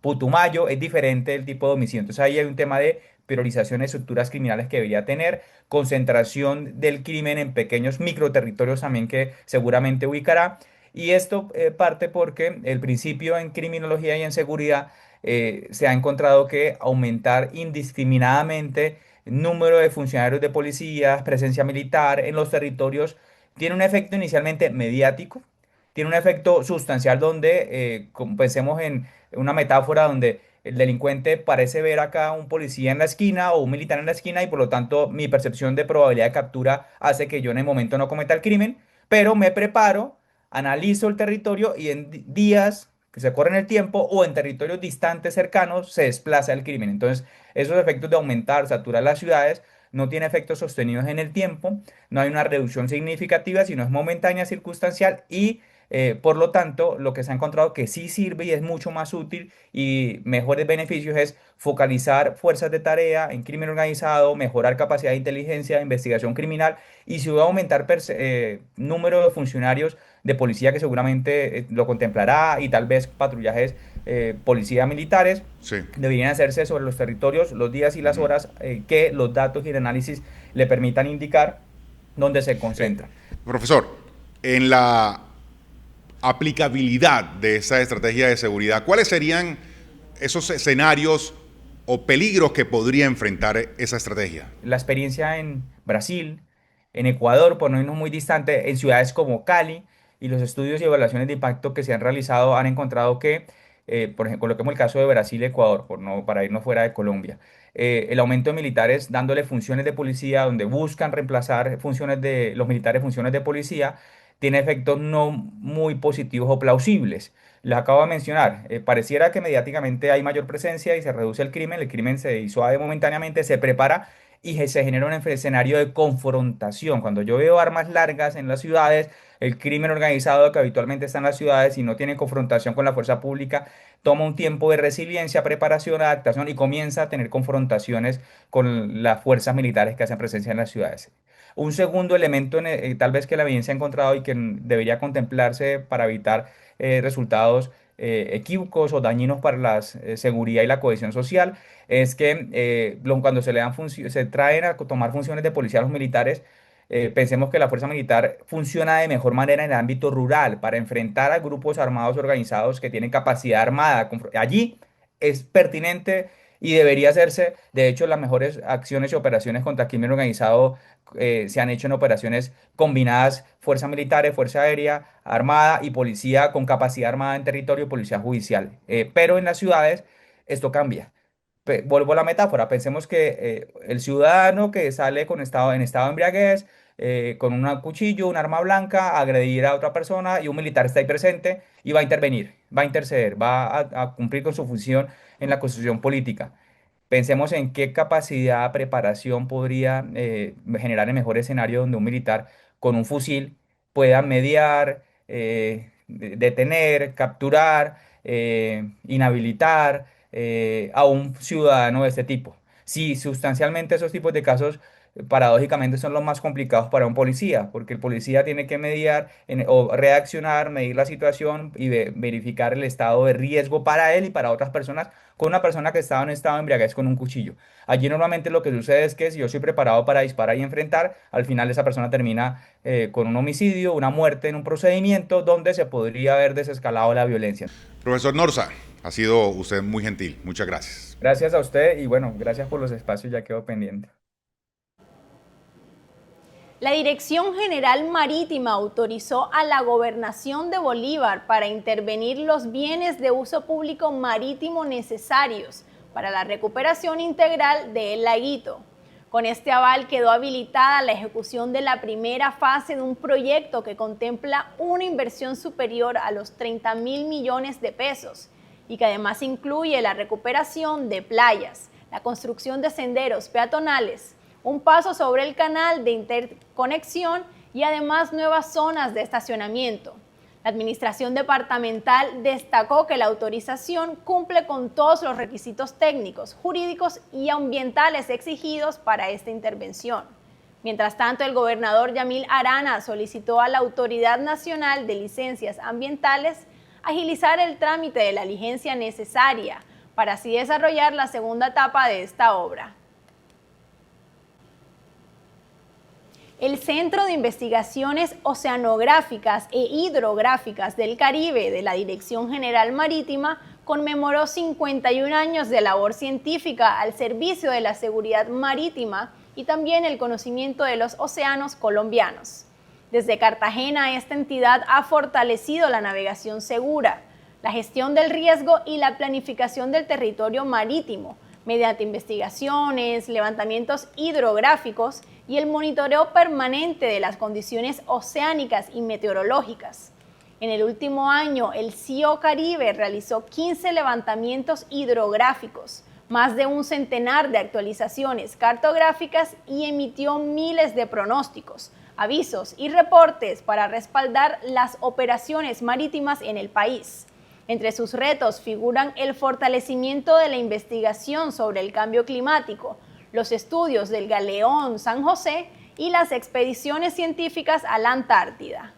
Putumayo. Es diferente el tipo de homicidio. Entonces ahí hay un tema de priorización de estructuras criminales que debería tener, concentración del crimen en pequeños microterritorios también que seguramente ubicará. Y esto parte porque el principio en criminología y en seguridad se ha encontrado que aumentar indiscriminadamente el número de funcionarios de policía, presencia militar en los territorios, tiene un efecto inicialmente mediático, tiene un efecto sustancial donde, pensemos en una metáfora donde el delincuente parece ver acá un policía en la esquina o un militar en la esquina y por lo tanto mi percepción de probabilidad de captura hace que yo en el momento no cometa el crimen, pero me preparo, analizo el territorio y en días que se corren el tiempo o en territorios distantes cercanos se desplaza el crimen. Entonces, esos efectos de aumentar, saturar las ciudades no tiene efectos sostenidos en el tiempo, no hay una reducción significativa, sino es momentánea, circunstancial y por lo tanto, lo que se ha encontrado que sí sirve y es mucho más útil y mejores beneficios es focalizar fuerzas de tarea en crimen organizado, mejorar capacidad de inteligencia, de investigación criminal y si va a aumentar número de funcionarios de policía que seguramente lo contemplará y tal vez patrullajes policía militares, deberían hacerse sobre los territorios, los días y las horas que los datos y el análisis le permitan indicar dónde se concentra. Profesor, en la aplicabilidad de esa estrategia de seguridad, ¿cuáles serían esos escenarios o peligros que podría enfrentar esa estrategia? La experiencia en Brasil, en Ecuador, por no irnos muy distante, en ciudades como Cali, y los estudios y evaluaciones de impacto que se han realizado han encontrado que, por ejemplo, coloquemos el caso de Brasil y Ecuador, para irnos fuera de Colombia, el aumento de militares dándole funciones de policía, donde buscan reemplazar funciones de los militares, funciones de policía, tiene efectos no muy positivos o plausibles. Les acabo de mencionar, pareciera que mediáticamente hay mayor presencia y se reduce el crimen se disuade momentáneamente, se prepara y se genera un escenario de confrontación. Cuando yo veo armas largas en las ciudades, el crimen organizado que habitualmente está en las ciudades y no tiene confrontación con la fuerza pública, toma un tiempo de resiliencia, preparación, adaptación y comienza a tener confrontaciones con las fuerzas militares que hacen presencia en las ciudades. Un segundo elemento tal vez que la evidencia ha encontrado y que debería contemplarse para evitar resultados equívocos o dañinos para la seguridad y la cohesión social es que cuando se traen a tomar funciones de policía a los militares, pensemos que la fuerza militar funciona de mejor manera en el ámbito rural para enfrentar a grupos armados organizados que tienen capacidad armada. Allí es pertinente y debería hacerse. De hecho, las mejores acciones y operaciones contra el crimen organizado se han hecho en operaciones combinadas, fuerza militar, fuerza aérea, armada y policía con capacidad armada en territorio, policía judicial. Pero en las ciudades esto cambia. Vuelvo a la metáfora, pensemos que el ciudadano que sale en estado de embriaguez, con un cuchillo, un arma blanca, a agredir a otra persona y un militar está ahí presente y va a intervenir, va a interceder, va a cumplir con su función en la construcción política. Pensemos en qué capacidad, preparación podría generar el mejor escenario donde un militar con un fusil pueda mediar, detener, capturar, inhabilitar a un ciudadano de este tipo. Si sustancialmente esos tipos de casos paradójicamente son los más complicados para un policía, porque el policía tiene que mediar o reaccionar, medir la situación y verificar el estado de riesgo para él y para otras personas con una persona que estaba en estado de embriaguez con un cuchillo. Allí normalmente lo que sucede es que si yo estoy preparado para disparar y enfrentar, al final esa persona termina con un homicidio, una muerte en un procedimiento donde se podría haber desescalado la violencia. Profesor Norza, ha sido usted muy gentil. Muchas gracias. Gracias a usted y bueno, gracias por los espacios, ya quedo pendiente. La Dirección General Marítima autorizó a la Gobernación de Bolívar para intervenir los bienes de uso público marítimo necesarios para la recuperación integral de El Laguito. Con este aval quedó habilitada la ejecución de la primera fase de un proyecto que contempla una inversión superior a los 30.000 millones de pesos y que además incluye la recuperación de playas, la construcción de senderos peatonales, un paso sobre el canal de interconexión y además nuevas zonas de estacionamiento. La administración departamental destacó que la autorización cumple con todos los requisitos técnicos, jurídicos y ambientales exigidos para esta intervención. Mientras tanto, el gobernador Yamil Arana solicitó a la Autoridad Nacional de Licencias Ambientales agilizar el trámite de la licencia necesaria para así desarrollar la segunda etapa de esta obra. El Centro de Investigaciones Oceanográficas e Hidrográficas del Caribe de la Dirección General Marítima conmemoró 51 años de labor científica al servicio de la seguridad marítima y también el conocimiento de los océanos colombianos. Desde Cartagena, esta entidad ha fortalecido la navegación segura, la gestión del riesgo y la planificación del territorio marítimo, mediante investigaciones, levantamientos hidrográficos y el monitoreo permanente de las condiciones oceánicas y meteorológicas. En el último año, el CIO Caribe realizó 15 levantamientos hidrográficos, más de un centenar de actualizaciones cartográficas y emitió miles de pronósticos, avisos y reportes para respaldar las operaciones marítimas en el país. Entre sus retos figuran el fortalecimiento de la investigación sobre el cambio climático, los estudios del galeón San José y las expediciones científicas a la Antártida.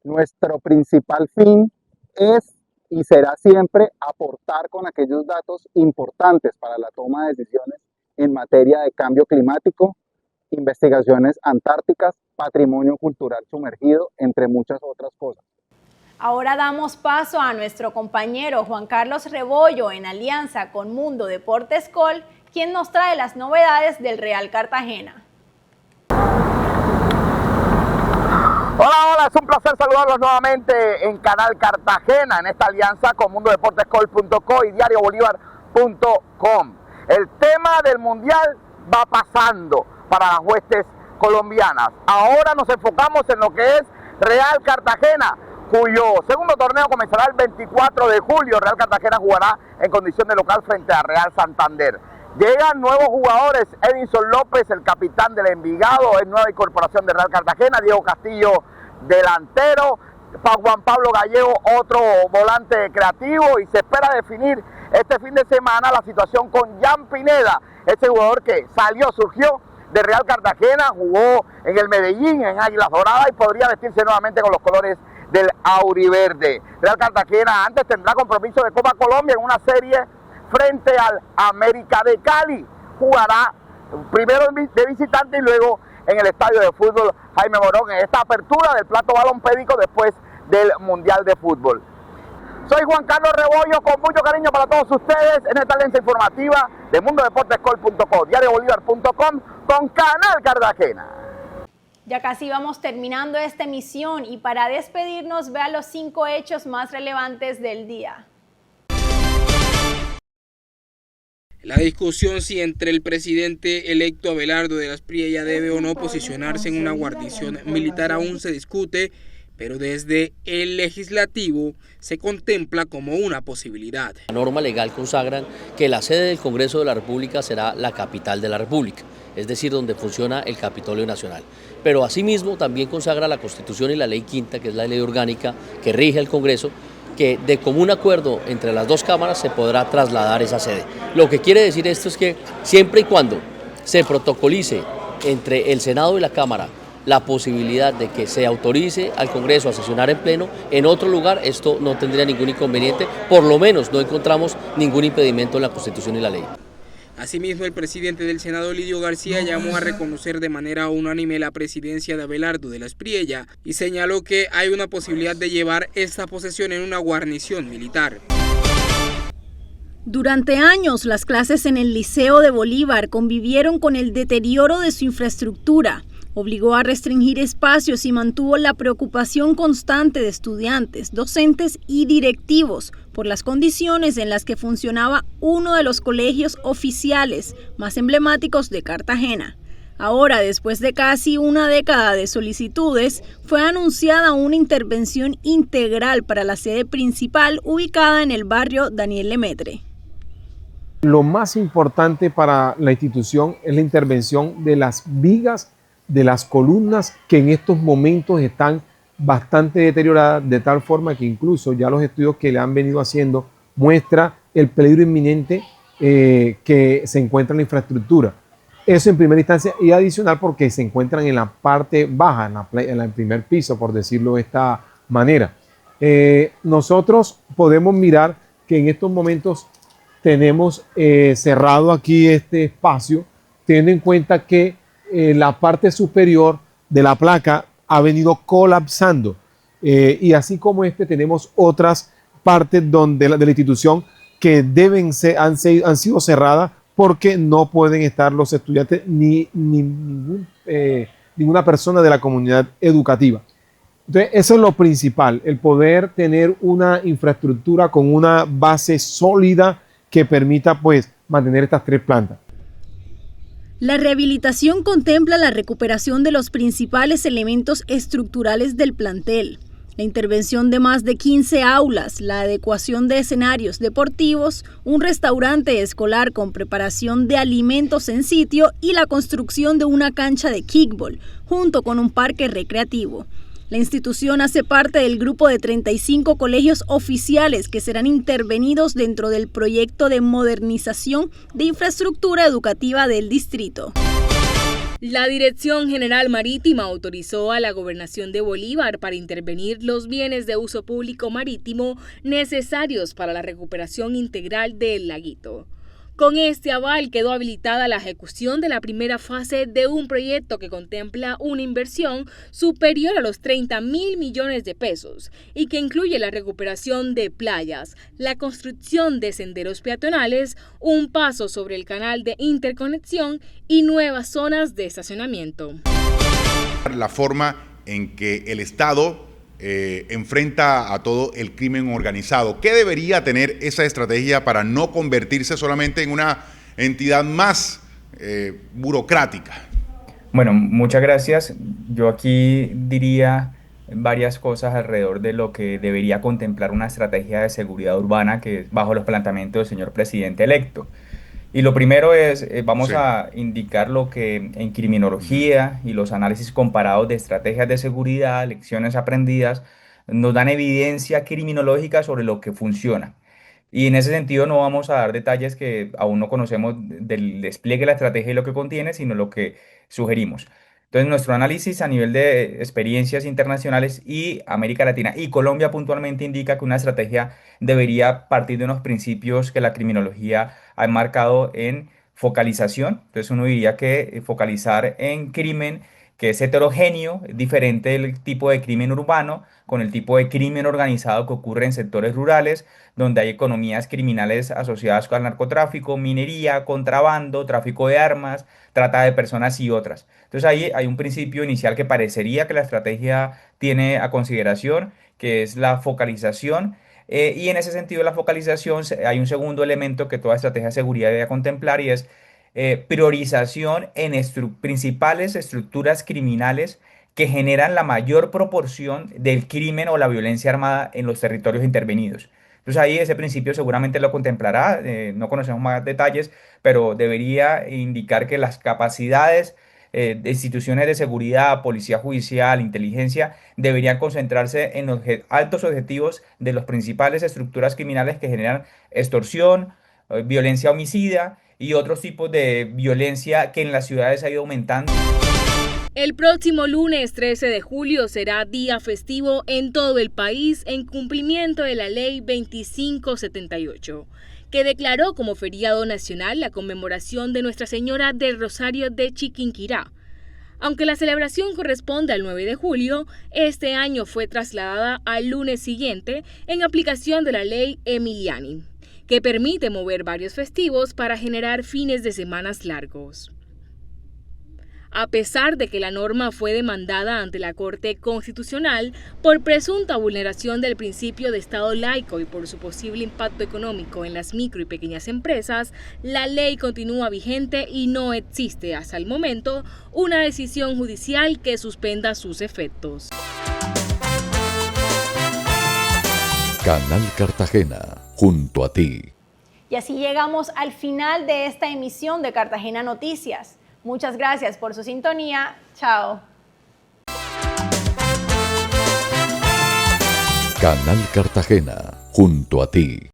Nuestro principal fin es y será siempre aportar con aquellos datos importantes para la toma de decisiones en materia de cambio climático, investigaciones antárticas, patrimonio cultural sumergido, entre muchas otras cosas. Ahora damos paso a nuestro compañero Juan Carlos Rebollo en alianza con Mundo Deportes Col, quien nos trae las novedades del Real Cartagena. Hola, es un placer saludarlos nuevamente en Canal Cartagena, en esta alianza con mundodepортescol.co y diariobolívar.com. El tema del Mundial va pasando para las huestes colombianas. Ahora nos enfocamos en lo que es Real Cartagena, cuyo segundo torneo comenzará el 24 de julio. Real Cartagena jugará en condición de local frente a Real Santander. Llegan nuevos jugadores, Edinson López, el capitán del Envigado, es nueva incorporación de Real Cartagena, Diego Castillo, delantero, Juan Pablo Gallego, otro volante creativo, y se espera definir este fin de semana la situación con Jan Pineda, ese jugador que surgió de Real Cartagena, jugó en el Medellín, en Águilas Doradas, y podría vestirse nuevamente con los colores del auriverde. Real Cartagena antes tendrá compromiso de Copa Colombia en una serie frente al América de Cali. Jugará primero de visitante y luego en el estadio de fútbol Jaime Morón en esta apertura del plato balompédico después del Mundial de Fútbol. Soy Juan Carlos Rebollo, con mucho cariño para todos ustedes en esta alianza informativa de mundodepортescol.co, diariobolívar.com con Canal Cartagena. Ya casi vamos terminando esta emisión y para despedirnos vea los 5 hechos más relevantes del día. La discusión si entre el presidente electo Abelardo de la Espriella debe o no posicionarse en una guarnición militar aún se discute, pero desde el legislativo se contempla como una posibilidad. La norma legal consagra que la sede del Congreso de la República será la capital de la República, es decir, donde funciona el Capitolio Nacional. Pero asimismo también consagra la Constitución y la Ley Quinta, que es la ley orgánica que rige el Congreso, que de común acuerdo entre las dos cámaras se podrá trasladar esa sede. Lo que quiere decir esto es que siempre y cuando se protocolice entre el Senado y la Cámara la posibilidad de que se autorice al Congreso a sesionar en pleno en otro lugar, esto no tendría ningún inconveniente, por lo menos no encontramos ningún impedimento en la Constitución y la ley. Asimismo, el presidente del Senado, Lidio García, llamó a reconocer de manera unánime la presidencia de Abelardo de la Espriella y señaló que hay una posibilidad de llevar esta posesión en una guarnición militar. Durante años, las clases en el Liceo de Bolívar convivieron con el deterioro de su infraestructura. Obligó a restringir espacios y mantuvo la preocupación constante de estudiantes, docentes y directivos por las condiciones en las que funcionaba uno de los colegios oficiales más emblemáticos de Cartagena. Ahora, después de casi una década de solicitudes, fue anunciada una intervención integral para la sede principal ubicada en el barrio Daniel Lemaitre. Lo más importante para la institución es la intervención de las vigas, de las columnas que en estos momentos están bastante deterioradas, de tal forma que incluso ya los estudios que le han venido haciendo muestra el peligro inminente que se encuentra en la infraestructura. Eso en primera instancia, y adicional porque se encuentran en la parte baja, en el primer piso, por decirlo de esta manera. Nosotros podemos mirar que en estos momentos tenemos cerrado aquí este espacio, teniendo en cuenta que la parte superior de la placa ha venido colapsando y así como tenemos otras partes de la institución que han sido cerradas porque no pueden estar los estudiantes ni ninguna persona de la comunidad educativa. Entonces, eso es lo principal, el poder tener una infraestructura con una base sólida que permita pues mantener estas tres plantas. La rehabilitación contempla la recuperación de los principales elementos estructurales del plantel, la intervención de más de 15 aulas, la adecuación de escenarios deportivos, un restaurante escolar con preparación de alimentos en sitio y la construcción de una cancha de kickball, junto con un parque recreativo. La institución hace parte del grupo de 35 colegios oficiales que serán intervenidos dentro del proyecto de modernización de infraestructura educativa del distrito. La Dirección General Marítima autorizó a la Gobernación de Bolívar para intervenir los bienes de uso público marítimo necesarios para la recuperación integral del laguito. Con este aval quedó habilitada la ejecución de la primera fase de un proyecto que contempla una inversión superior a los 30.000 millones de pesos y que incluye la recuperación de playas, la construcción de senderos peatonales, un paso sobre el canal de interconexión y nuevas zonas de estacionamiento. La forma en que el Estado enfrenta a todo el crimen organizado. ¿Qué debería tener esa estrategia para no convertirse solamente en una entidad más burocrática? Bueno, muchas gracias. Yo aquí diría varias cosas alrededor de lo que debería contemplar una estrategia de seguridad urbana que bajo los planteamientos del señor presidente electo. Y lo primero es, vamos a indicar lo que en criminología y los análisis comparados de estrategias de seguridad, lecciones aprendidas, nos dan evidencia criminológica sobre lo que funciona. Y en ese sentido no vamos a dar detalles que aún no conocemos del despliegue de la estrategia y lo que contiene, sino lo que sugerimos. Entonces, nuestro análisis a nivel de experiencias internacionales y América Latina y Colombia puntualmente indica que una estrategia debería partir de unos principios que la criminología ha enmarcado en focalización. Entonces, uno diría que focalizar en crimen que es heterogéneo, diferente del tipo de crimen urbano, con el tipo de crimen organizado que ocurre en sectores rurales, donde hay economías criminales asociadas al narcotráfico, minería, contrabando, tráfico de armas, trata de personas y otras. Entonces ahí hay un principio inicial que parecería que la estrategia tiene a consideración, que es la focalización. Y en ese sentido de la focalización hay un segundo elemento que toda estrategia de seguridad debe contemplar y es priorización en principales estructuras criminales que generan la mayor proporción del crimen o la violencia armada en los territorios intervenidos. Entonces ahí ese principio seguramente lo contemplará, no conocemos más detalles, pero debería indicar que las capacidades de instituciones de seguridad, policía judicial, inteligencia, deberían concentrarse en los altos objetivos de las principales estructuras criminales que generan extorsión, violencia homicida y otros tipos de violencia que en las ciudades ha ido aumentando. El próximo lunes 13 de julio será día festivo en todo el país en cumplimiento de la Ley 2578, que declaró como feriado nacional la conmemoración de Nuestra Señora del Rosario de Chiquinquirá. Aunque la celebración corresponde al 9 de julio, este año fue trasladada al lunes siguiente en aplicación de la Ley Emiliani, que permite mover varios festivos para generar fines de semanas largos. A pesar de que la norma fue demandada ante la Corte Constitucional por presunta vulneración del principio de Estado laico y por su posible impacto económico en las micro y pequeñas empresas, la ley continúa vigente y no existe hasta el momento una decisión judicial que suspenda sus efectos. Canal Cartagena, junto a ti. Y así llegamos al final de esta emisión de Cartagena Noticias. Muchas gracias por su sintonía. Chao. Canal Cartagena, junto a ti.